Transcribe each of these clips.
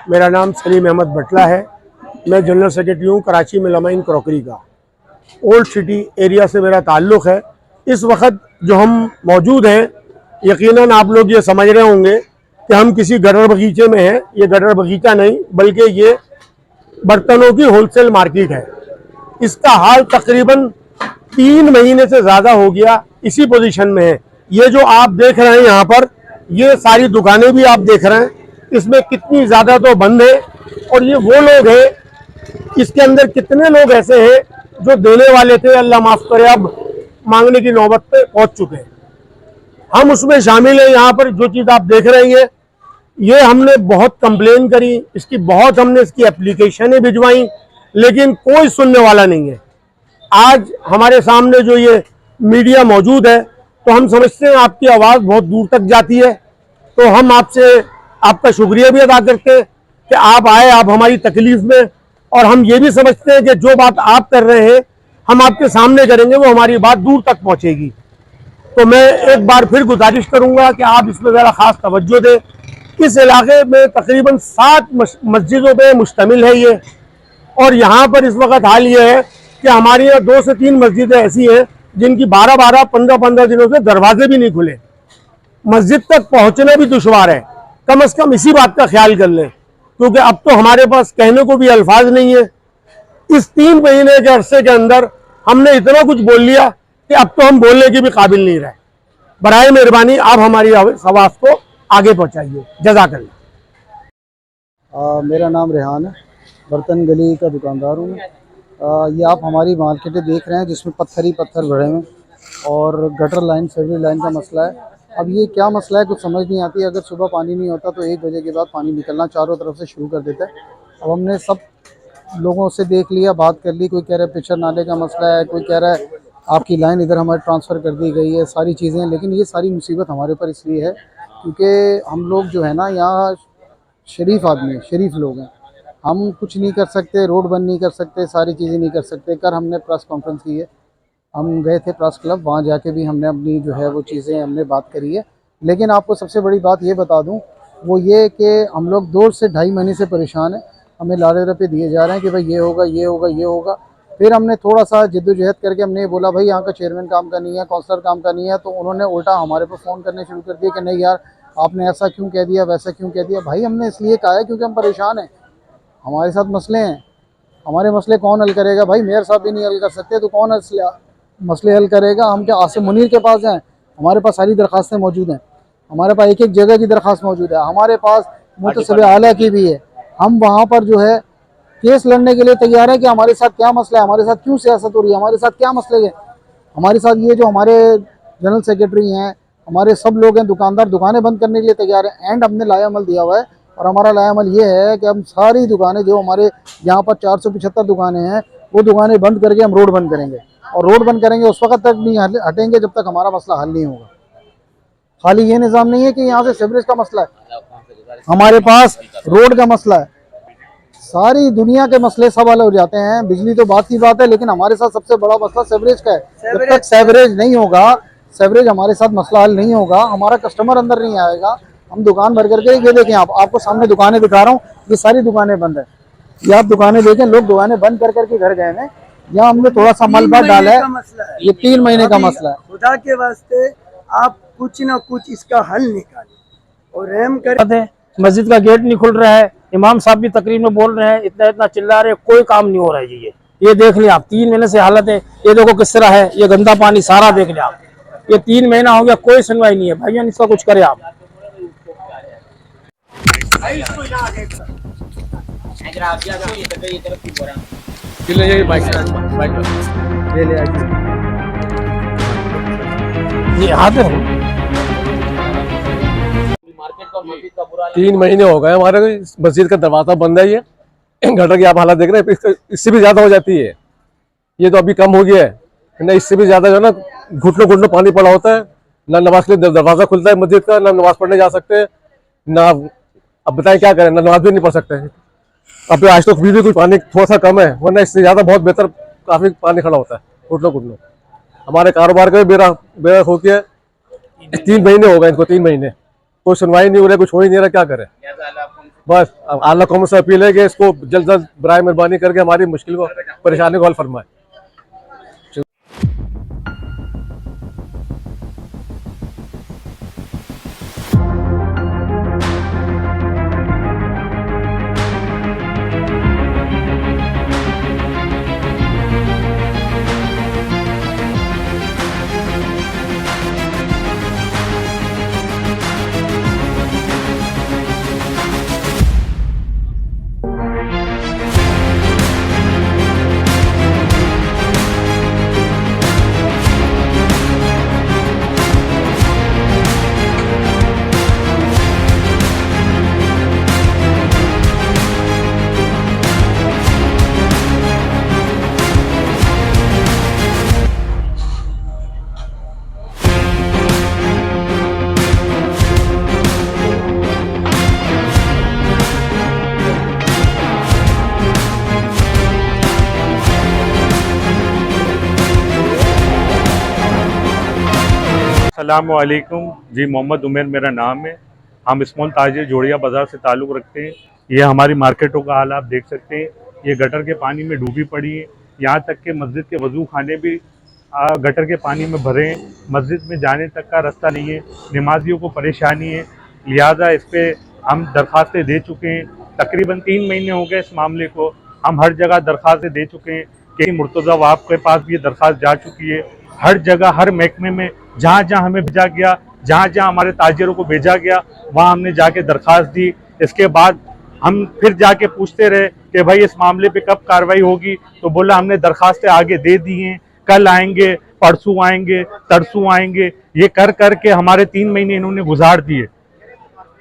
मेरा नाम सलीम अहमद बटला है। मैं जनरल सेक्रेटरी हूँ कराची में लमाइन क्रॉकरी का। ओल्ड सिटी एरिया से मेरा ताल्लुक़ है। इस वक्त जो हम मौजूद हैं, यकीनन आप लोग ये समझ रहे होंगे कि हम किसी गटर बगीचे में हैं। ये गटर बगीचा नहीं बल्कि ये बर्तनों की होलसेल मार्केट है। इसका हाल तकरीबन 3 महीने से ज़्यादा हो गया इसी पोजीशन में है। ये जो आप देख रहे हैं यहाँ पर, ये सारी दुकानें भी आप देख रहे हैं, इसमें कितनी ज़्यादा तो बंद है। और ये वो लोग हैं, इसके अंदर कितने लोग ऐसे हैं जो देने वाले थे, अल्लाह माफ़ करे, अब मांगने की नौबत पे पहुँच चुके हैं। हम उसमें शामिल हैं। यहाँ पर जो चीज़ आप देख रहे हैं, ये हमने बहुत कंप्लेन करी, हमने इसकी एप्लीकेशनें भिजवाई, लेकिन कोई सुनने वाला नहीं है। आज हमारे सामने जो ये मीडिया मौजूद है, तो हम समझते हैं आपकी आवाज़ बहुत दूर तक जाती है। तो हम आपका शुक्रिया भी अदा करते हैं कि आप आए, आप हमारी तकलीफ में। और हम ये भी समझते हैं कि जो बात आप कर रहे हैं हम आपके सामने करेंगे, वो हमारी बात दूर तक पहुंचेगी। तो मैं एक बार फिर गुजारिश करूंगा कि आप इसमें ज़रा ख़ास तवज्जो दें। इस इलाके में तकरीबन 7 मस्जिदों पे मुश्तमिल है ये। और यहाँ पर इस वक्त हाल ये है कि हमारे यहाँ 2 से 3 मस्जिदें ऐसी हैं जिनकी 12-12, 15-15 दिनों से दरवाजे भी नहीं खुले। मस्जिद तक पहुँचना भी दुश्वार है। कम से कम इसी बात का ख्याल कर लें, क्योंकि अब तो हमारे पास कहने को भी अल्फाज नहीं है। इस 3 महीने के अरसे के अंदर हमने इतना कुछ बोल लिया कि अब तो हम बोलने के भी काबिल नहीं रहे। बराए मेहरबानी आप हमारी आवाज़ को आगे पहुँचाइए। जज़ाकल्लाह। मेरा नाम रेहान है, बर्तन गली का दुकानदार हूँ मैं। ये आप हमारी मार्केटें देख रहे हैं जिसमें पत्थर ही पत्थर भरे हैं और गटर लाइन, सीवरेज लाइन का मसला है। अब ये क्या मसला है कुछ समझ नहीं आती। अगर सुबह पानी नहीं होता तो 1 बजे के बाद पानी निकलना चारों तरफ से शुरू कर देता है। अब हमने सब लोगों से देख लिया, बात कर ली। कोई कह रहा है पिक्चर नाले का मसला है, कोई कह रहा है आपकी लाइन इधर हमारी ट्रांसफ़र कर दी गई है, सारी चीज़ें। लेकिन ये सारी मुसीबत हमारे ऊपर इसलिए है क्योंकि हम लोग जो है ना, यहाँ शरीफ आदमी, शरीफ लोग हैं। हम कुछ नहीं कर सकते, रोड बंद नहीं कर सकते, सारी चीज़ें नहीं कर सकते। कल हमने प्रेस कॉन्फ्रेंस की है, हम गए थे प्रेस क्लब, वहाँ जाके भी हमने अपनी जो है वो चीज़ें हमने बात करी है। लेकिन आपको सबसे बड़ी बात ये बता दूँ, वो ये कि हम लोग 2 से ढाई महीने से परेशान हैं। हमें लारे रपे दिए जा रहे हैं कि भाई ये होगा, ये होगा, ये होगा। फिर हमने थोड़ा सा जद्दोजहद करके हमने ये बोला भाई यहाँ का चेयरमैन काम का नहीं है, काउंसलर काम का नहीं है। तो उन्होंने उल्टा हमारे पर फ़ोन करने शुरू कर दिए कि नहीं यार, आपने ऐसा क्यों कह दिया, वैसा क्यों कह दिया। भाई हमने इसलिए कहा है क्योंकि हम परेशान हैं, हमारे साथ मसले हैं। हमारे मसले कौन हल करेगा भाई? मेयर साहब भी नहीं हल कर सकते तो कौन मसले हल करेगा? हम क्या आसिम मुनीर के पास जाएं? हमारे पास सारी दरखास्तें मौजूद हैं, हमारे पास एक एक जगह की दरखास्त मौजूद है, हमारे पास मुतसिब आला की भी है। हम वहाँ पर जो है केस लड़ने के लिए तैयार है कि हमारे साथ क्या मसला है, हमारे साथ क्यों सियासत हो रही है, हमारे साथ क्या मसले हैं। हमारे साथ ये जो हमारे जनरल सेक्रेटरी हैं, हमारे सब लोग हैं, दुकानदार दुकानें बंद करने के लिए तैयार हैं। एंड हमने लायामल दिया हुआ है और हमारा लायामल ये है कि हम सारी दुकानें जो हमारे यहाँ पर 475 दुकानें हैं, वो दुकानें बंद करके हम रोड बंद करेंगे। और रोड बंद करेंगे उस वक्त तक नहीं हटेंगे जब तक हमारा मसला हल नहीं होगा। खाली ये निज़ाम नहीं है कि यहाँ से सीवरेज का मसला है, हमारे पास रोड का मसला है। सारी दुनिया के मसले सब हल हो जाते हैं। बिजली तो बात की बात है, लेकिन हमारे साथ सबसे बड़ा मसला सीवरेज का है। जब तक सीवरेज नहीं होगा, सीवरेज हमारे साथ मसला हल नहीं होगा, हमारा कस्टमर अंदर नहीं आएगा। हम दुकान भर करके ये देखें, आपको सामने दुकानें दिखा रहा हूँ, ये सारी दुकानें बंद है। ये आप दुकानें देखें, लोग दुकानें बंद कर करके घर गए हैं। यहाँ हमने थोड़ा सा मलबा डाला है, ये 3 महीने का मसला है। खुदा के वास्ते आप कुछ ना कुछ इसका हल निकालें और रहम करें। मस्जिद का गेट नहीं खुल रहा है, इमाम साहब भी तकरीर में बोल रहे हैं, इतना इतना चिल्ला रहे, कोई काम नहीं हो रहा है जी। ये देख लिया आप, 3 महीने से हालत है। ये देखो किस तरह है, ये गंदा पानी सारा देख लिया आप। ये 3 महीना हो गया, कोई सुनवाई नहीं है। भाईजान इसका कुछ करे आप। ये हाजिर हो 3 महीने हो गए हमारे मस्जिद का दरवाजा बंद है। ये गटर की आप हालत देख रहे हैं, इससे भी ज्यादा हो जाती है। ये तो अभी कम हो गया है, ना इससे भी ज्यादा जो है ना, घुटनों घुटनों पानी पड़ा होता है। ना नमाज के लिए दरवाजा खुलता है मस्जिद का, ना नमाज पढ़ने जा सकते हैं, ना अब बताएं क्या करें, ना नमाज भी नहीं पढ़ सकते। अब आज तो भी कुछ पानी थोड़ा सा कम है, वरना इससे ज्यादा बहुत बेहतर काफी पानी खड़ा होता है घुटनों घुटनों। हमारे कारोबार का भी बेरा हो गया। 3 महीने हो गए इनको, 3 महीने कोई सुनवाई नहीं हो रही, कुछ हो ही नहीं रहा, क्या करें। बस अब आला कौम से अपील है कि इसको जल्द जल्द बराए मेहरबानी करके हमारी मुश्किल को, परेशानी को हल फरमाए। अस्सलामुअलैकुम जी, मोहम्मद उमेर मेरा नाम है। हम स्मॉल ताजिर जोड़िया बाज़ार से ताल्लुक़ रखते हैं। ये हमारी मार्केटों का हाल आप देख सकते हैं। ये गटर के पानी में डूबी पड़ी है। यहाँ तक कि मस्जिद के वज़ू खाने भी गटर के पानी में भरे हैं। मस्जिद में जाने तक का रास्ता नहीं है। नमाजियों को परेशानी है। लिहाजा इस पर हम दरख्वास्तें दे चुके हैं। तकरीबन 3 महीने हो गए इस मामले को। हम हर जगह दरख्वास्तें दे चुके हैं कि मुर्तज़ा वहाब के पास भी ये दरख्वास्त जा चुकी है। हर जगह, हर महकमे में जहाँ जहाँ हमें भेजा गया, जहाँ जहाँ हमारे ताजिरों को भेजा गया, वहाँ हमने जाके दरख्वास्त दी। इसके बाद हम फिर जाके पूछते रहे कि भाई इस मामले पे कब कार्रवाई होगी, तो बोला हमने दरख्वास्तें आगे दे दी हैं, कल आएंगे, परसों आएंगे, तरसों आएंगे। ये कर कर के हमारे 3 महीने इन्होंने गुजार दिए।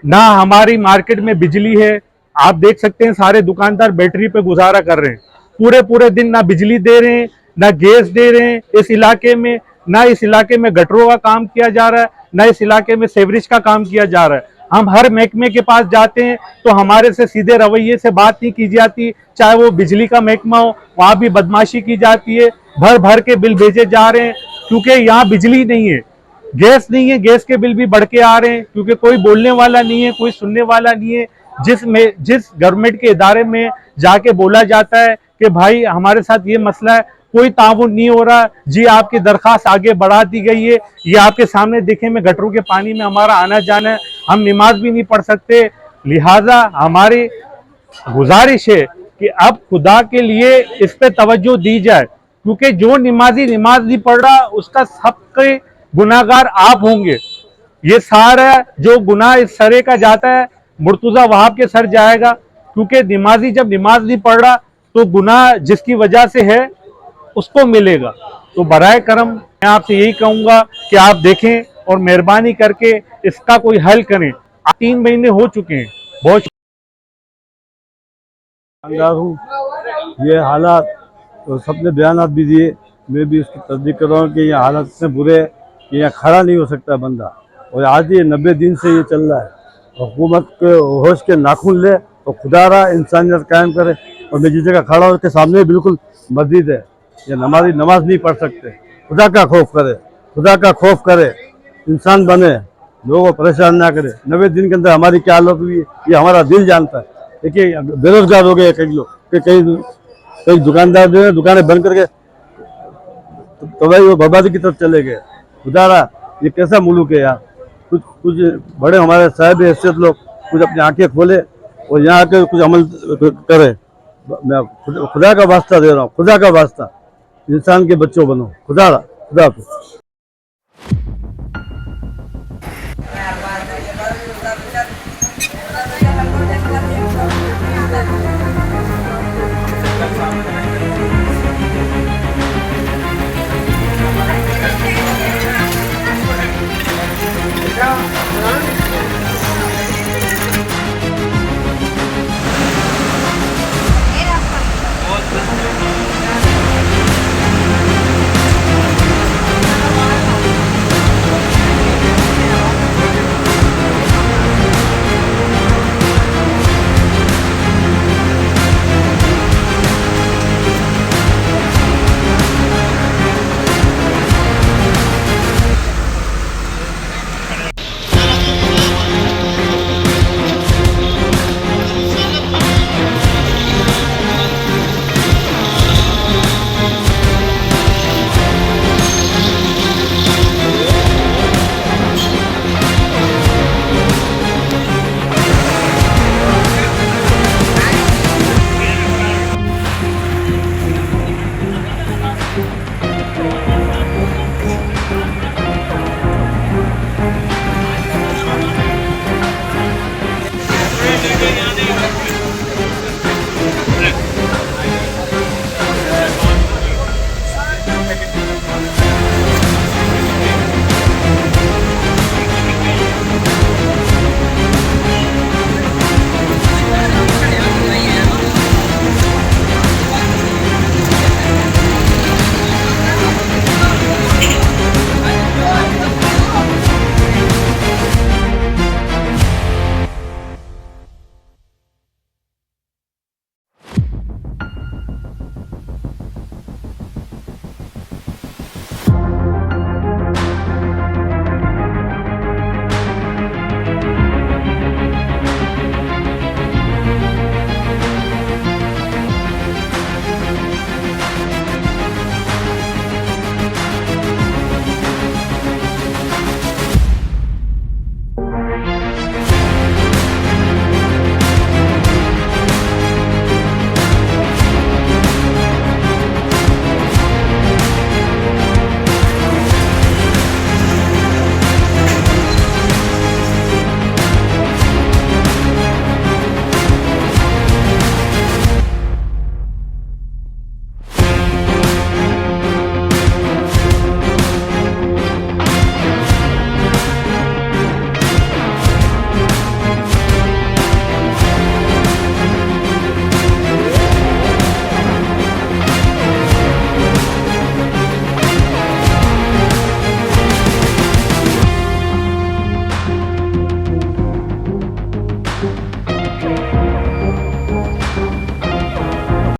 ना हमारी मार्केट में बिजली है, आप देख सकते हैं सारे दुकानदार बैटरी पे गुजारा कर रहे हैं। पूरे पूरे दिन ना बिजली दे रहे हैं, ना गैस दे रहे हैं इस इलाके में। ना इस इलाके में गटरों का काम किया जा रहा है, ना इस इलाके में सेवरेज का काम किया जा रहा है। हम हर महकमे के पास जाते हैं तो हमारे से सीधे रवैये से बात नहीं की जाती। चाहे वो बिजली का महकमा हो, वहाँ भी बदमाशी की जाती है। भर भर के बिल भेजे जा रहे हैं क्योंकि यहाँ बिजली नहीं है, गैस नहीं है। गैस के बिल भी बढ़ के आ रहे हैं क्योंकि कोई बोलने वाला नहीं है, कोई सुनने वाला नहीं है। जिस गवर्नमेंट के इदारे में जाके बोला जाता है कि भाई हमारे साथ ये मसला है, कोई ताउन नहीं हो रहा। जी आपकी दरखास्त आगे बढ़ा दी गई है। ये आपके सामने देखे में गटरों के पानी में हमारा आना जाना है, हम नमाज भी नहीं पढ़ सकते। लिहाजा हमारी गुजारिश है कि अब खुदा के लिए इस पे तवज्जो दी जाए, क्योंकि जो नमाजी नमाज नहीं पढ़ रहा उसका सबके गुनाहगार आप होंगे। ये सारा जो गुनाह इस सरे का जाता है मुर्तज़ा वहाब के सर जाएगा, क्योंकि नमाजी जब नमाज नहीं पढ़ रहा तो गुनाह जिसकी वजह से है उसको मिलेगा। तो बराए करम मैं आपसे यही कहूंगा कि आप देखें और मेहरबानी करके इसका कोई हल करें। 3 महीने हो चुके हैं। बहुत दुकानदार हूँ। ये हालात तो सबने बयान भी दिए, मैं भी उसकी तस्दीक कर रहा हूँ कि ये हालात इतने बुरे हैं कि यहाँ खड़ा नहीं हो सकता बंदा। और आज ये 90 दिन से ये चल रहा है। हुकूमत के होश के नाखून ले तो खुदा रहा इंसानियत कायम करे। और मैं जिस जगह खड़ा हूँ उसके सामने बिल्कुल मस्जिद है। ये नमाजी नमाज नहीं पढ़ सकते। खुदा का खौफ करे, खुदा का खौफ करे, इंसान बने, लोगों को परेशान ना करे। 90 दिन के अंदर हमारी क्या हालत हुई है ये हमारा दिल जानता है। देखिए बेरोजगार हो गए कई लोग, कई दुकानदार जो है दुकानें बंद करके तो भाई वो बर्बादी की तरफ चले गए। खुदारा ये कैसा मुल्क है यार। कुछ बड़े हमारे साहब हैसियत लोग कुछ अपनी आंखें खोले और यहाँ आके कुछ अमल करे। मैं खुदा का वास्ता दे रहा हूँ, खुदा का वास्ता, इंसान के बच्चों बनो। खुदा